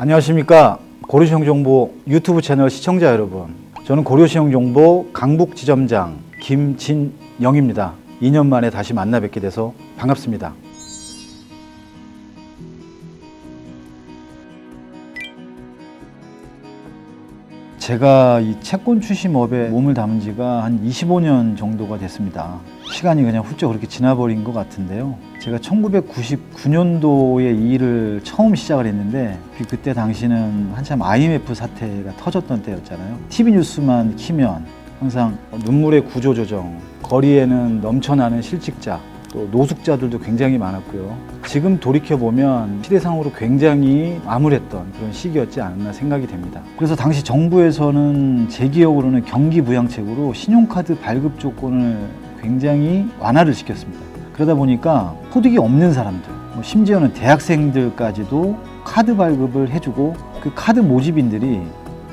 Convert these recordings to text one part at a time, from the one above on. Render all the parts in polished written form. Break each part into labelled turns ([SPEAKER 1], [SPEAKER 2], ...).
[SPEAKER 1] 안녕하십니까. 고려시형정보 유튜브 채널 시청자 여러분, 저는 고려시형정보 강북지점장 김진영입니다. 2년 만에 다시 만나 뵙게 돼서 반갑습니다. 제가 이 채권 추심업에 몸을 담은 지가 한 25년 정도가 됐습니다. 시간이 그냥 훌쩍 그렇게 지나버린 것 같은데요. 제가 1999년도에 이 일을 처음 시작을 했는데 그때 당시는 한참 IMF 사태가 터졌던 때였잖아요. TV 뉴스만 키면 항상 눈물의 구조조정, 거리에는 넘쳐나는 실직자, 또 노숙자들도 굉장히 많았고요. 지금 돌이켜보면 시대상으로 굉장히 암울했던 그런 시기였지 않았나 생각이 됩니다. 그래서 당시 정부에서는 제 기억으로는 경기부양책으로 신용카드 발급 조건을 굉장히 완화를 시켰습니다. 그러다 보니까 소득이 없는 사람들, 심지어는 대학생들까지도 카드 발급을 해주고 그 카드 모집인들이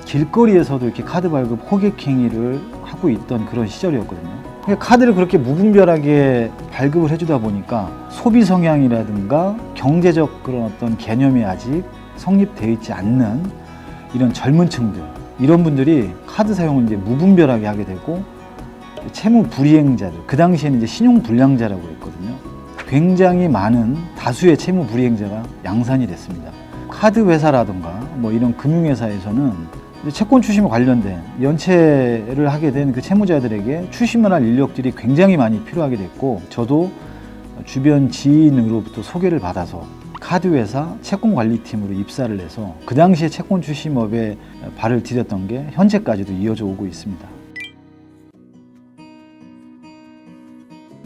[SPEAKER 1] 길거리에서도 이렇게 카드 발급 호객 행위를 하고 있던 그런 시절이었거든요. 카드를 그렇게 무분별하게 발급을 해주다 보니까 소비 성향이라든가 경제적 그런 어떤 개념이 아직 성립되어 있지 않는 이런 젊은 층들, 이런 분들이 카드 사용을 이제 무분별하게 하게 되고 채무 불이행자들, 그 당시에는 이제 신용 불량자라고 했거든요. 굉장히 많은 다수의 채무 불이행자가 양산이 됐습니다. 카드 회사라든가 이런 금융회사에서는 채권 추심에 관련된 연체를 하게 된 그 채무자들에게 추심을 할 인력들이 굉장히 많이 필요하게 됐고, 저도 주변 지인으로부터 소개를 받아서 카드회사 채권관리팀으로 입사를 해서 그 당시에 채권 추심업에 발을 디뎠던 게 현재까지도 이어져 오고 있습니다.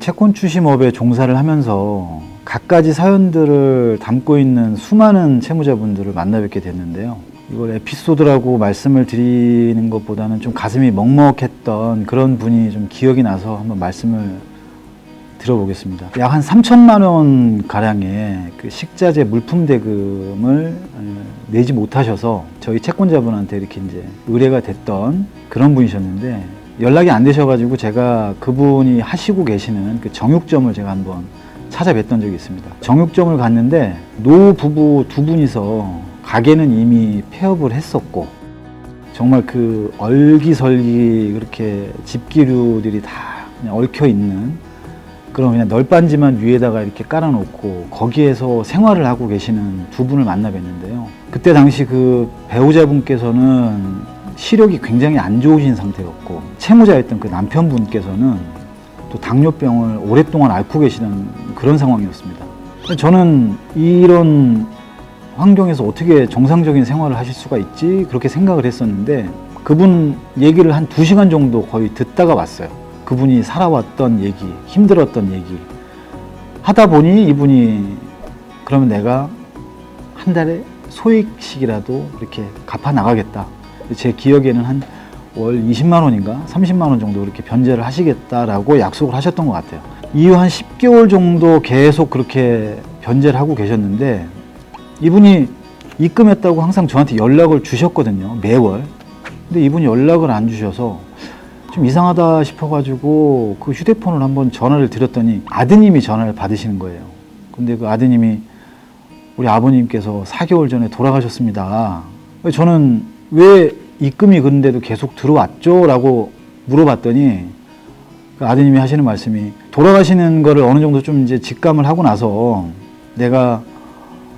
[SPEAKER 1] 채권 추심업에 종사를 하면서 갖가지 사연들을 담고 있는 수많은 채무자분들을 만나 뵙게 됐는데요. 이걸 에피소드라고 말씀을 드리는 것보다는 좀 가슴이 먹먹했던 그런 분이 좀 기억이 나서 한번 말씀을 들어보겠습니다. 약 한 3천만 원 가량의 그 식자재 물품 대금을 내지 못하셔서 저희 채권자분한테 이렇게 이제 의뢰가 됐던 그런 분이셨는데, 연락이 안 되셔가지고 제가 그분이 하시고 계시는 그 정육점을 제가 한번 찾아뵀던 적이 있습니다. 정육점을 갔는데 노부부 두 분이서 가게는 이미 폐업을 했었고, 정말 그 얼기설기 그렇게 집기류들이 다 그냥 얽혀 있는 그런 그냥 널빤지만 위에다가 이렇게 깔아놓고 거기에서 생활을 하고 계시는 두 분을 만나 뵀는데요. 그때 당시 그 배우자분께서는 시력이 굉장히 안 좋으신 상태였고, 채무자였던 그 남편분께서는 또 당뇨병을 오랫동안 앓고 계시는 그런 상황이었습니다. 저는 이런 환경에서 어떻게 정상적인 생활을 하실 수가 있지? 그렇게 생각을 했었는데, 그분 얘기를 한 2시간 정도 거의 듣다가 왔어요. 그분이 살아왔던 얘기, 힘들었던 얘기 하다 보니 이분이 그러면 내가 한 달에 소액씩이라도 이렇게 갚아 나가겠다. 제 기억에는 한 월 20만 원인가 30만 원 정도 이렇게 변제를 하시겠다라고 약속을 하셨던 것 같아요. 이후 한 10개월 정도 계속 그렇게 변제를 하고 계셨는데, 이분이 입금했다고 항상 저한테 연락을 주셨거든요, 매월. 근데 이분이 연락을 안 주셔서 좀 이상하다 싶어가지고 그 휴대폰을 한번 전화를 드렸더니 아드님이 전화를 받으시는 거예요. 근데 그 아드님이 우리 아버님께서 4개월 전에 돌아가셨습니다. 저는 왜 입금이 그런데도 계속 들어왔죠? 라고 물어봤더니 그 아드님이 하시는 말씀이, 돌아가시는 거를 어느 정도 좀 이제 직감을 하고 나서 내가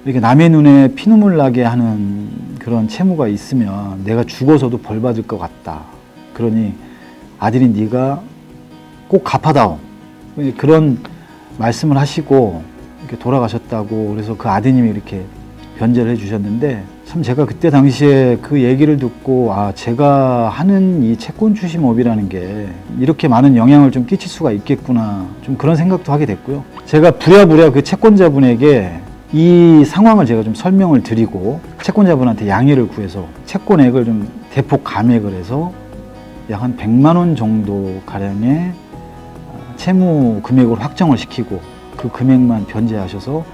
[SPEAKER 1] 이렇게 남의 눈에 피눈물 나게 하는 그런 채무가 있으면 내가 죽어서도 벌 받을 것 같다. 그러니 아들이 네가 꼭 갚아다오. 그런 말씀을 하시고 이렇게 돌아가셨다고. 그래서 그 아드님이 이렇게 변제를 해주셨는데, 참 제가 그때 당시에 그 얘기를 듣고 제가 하는 이 채권 추심업이라는 게 이렇게 많은 영향을 좀 끼칠 수가 있겠구나, 좀 그런 생각도 하게 됐고요. 제가 부랴부랴 그 채권자분에게 이 상황을 제가 좀 설명을 드리고 채권자분한테 양해를 구해서 채권액을 좀 대폭 감액을 해서 약 한 100만 원 정도 가량의 채무 금액을 확정을 시키고 그 금액만 변제하셔서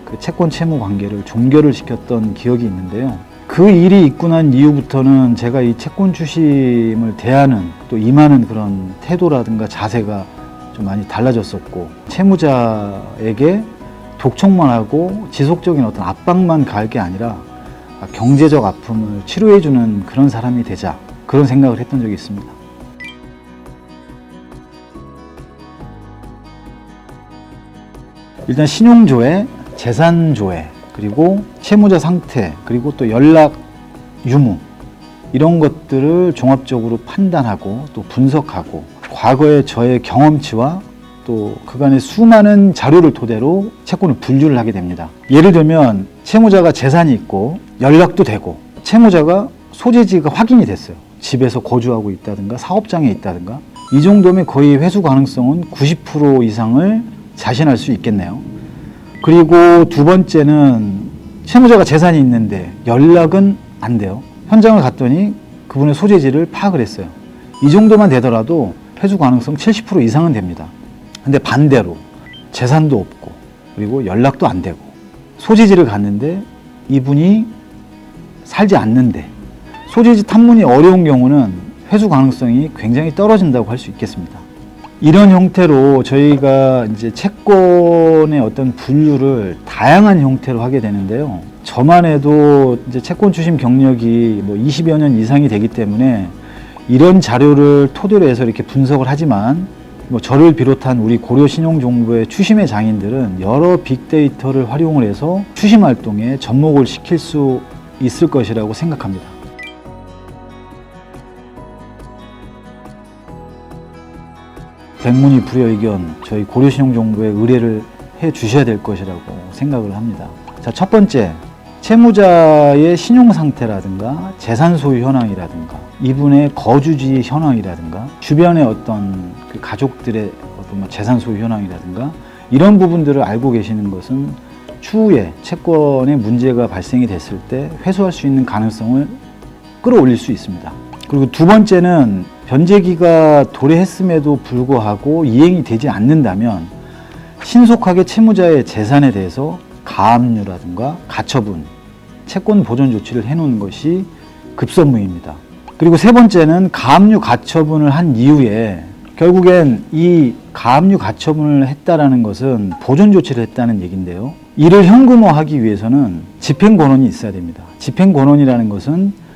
[SPEAKER 1] 그 채권 채무 관계를 종결을 시켰던 기억이 있는데요. 그 일이 있고 난 이후부터는 제가 이 채권 추심을 대하는, 또 임하는 그런 태도라든가 자세가 좀 많이 달라졌었고, 채무자에게 독촉만 하고 지속적인 어떤 압박만 가할 게 아니라 경제적 아픔을 치료해주는 그런 사람이 되자, 그런 생각을 했던 적이 있습니다. 일단 신용조회, 재산조회, 그리고 채무자 상태, 그리고 또 연락 유무, 이런 것들을 종합적으로 판단하고 또 분석하고 과거의 저의 경험치와 또 그간의 수많은 자료를 토대로 채권을 분류를 하게 됩니다. 예를 들면 채무자가 재산이 있고 연락도 되고 채무자가 소재지가 확인이 됐어요. 집에서 거주하고 있다든가 사업장에 있다든가, 이 정도면 거의 회수 가능성은 90% 이상을 자신할 수 있겠네요. 그리고 두 번째는 채무자가 재산이 있는데 연락은 안 돼요. 현장을 갔더니 그분의 소재지를 파악을 했어요. 이 정도만 되더라도 회수 가능성 70% 이상은 됩니다. 근데 반대로 재산도 없고 그리고 연락도 안 되고 소재지를 갔는데 이분이 살지 않는데 소재지 탐문이 어려운 경우는 회수 가능성이 굉장히 떨어진다고 할 수 있겠습니다. 이런 형태로 저희가 이제 채권의 어떤 분류를 다양한 형태로 하게 되는데요. 저만 해도 이제 채권 추심 경력이 20여 년 이상이 되기 때문에 이런 자료를 토대로 해서 이렇게 분석을 하지만, 저를 비롯한 우리 고려신용정보의 추심의 장인들은 여러 빅데이터를 활용을 해서 추심 활동에 접목을 시킬 수 있을 것이라고 생각합니다. 백문이 불여의견 저희 고려신용정보에 의뢰를 해 주셔야 될 것이라고 생각을 합니다. 자, 첫 번째, 채무자의 신용 상태라든가 재산 소유 현황이라든가 이분의 거주지 현황이라든가 주변의 어떤 그 가족들의 어떤 재산 소유 현황이라든가 이런 부분들을 알고 계시는 것은 추후에 채권에 문제가 발생이 됐을 때 회수할 수 있는 가능성을 끌어올릴 수 있습니다. 그리고 두 번째는 변제기가 도래했음에도 불구하고 이행이 되지 않는다면 신속하게 채무자의 재산에 대해서 가압류라든가 가처분, 채권 보존 조치를 해놓는 것이 급선무입니다. 그리고 세 번째는 가압류 가처분을 한 이후에 결국엔 이 가압류 가처분을 했다라는 것은 보존 조치를 했다는 얘기인데요. 이를 현금화하기 위해서는 집행권원이 있어야 됩니다. 집행권원이라는 것은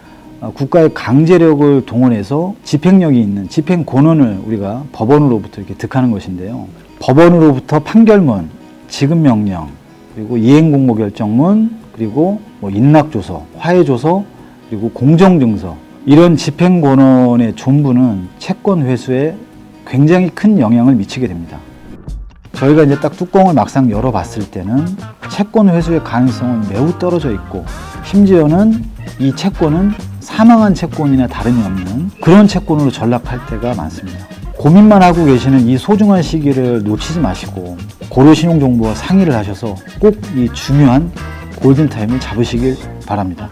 [SPEAKER 1] 국가의 강제력을 동원해서 집행력이 있는 집행권원을 우리가 법원으로부터 이렇게 득하는 것인데요. 법원으로부터 판결문, 지급명령, 그리고 이행공모결정문, 그리고 인락조서, 화해조서, 그리고 공정증서, 이런 집행권원의 존부는 채권 회수에 굉장히 큰 영향을 미치게 됩니다. 저희가 이제 딱 뚜껑을 막상 열어봤을 때는 채권 회수의 가능성은 매우 떨어져 있고, 심지어는 이 채권은 사망한 채권이나 다름이 없는 그런 채권으로 전락할 때가 많습니다. 고민만 하고 계시는 이 소중한 시기를 놓치지 마시고 고려신용정보와 상의를 하셔서 꼭 이 중요한 골든타임을 잡으시길 바랍니다.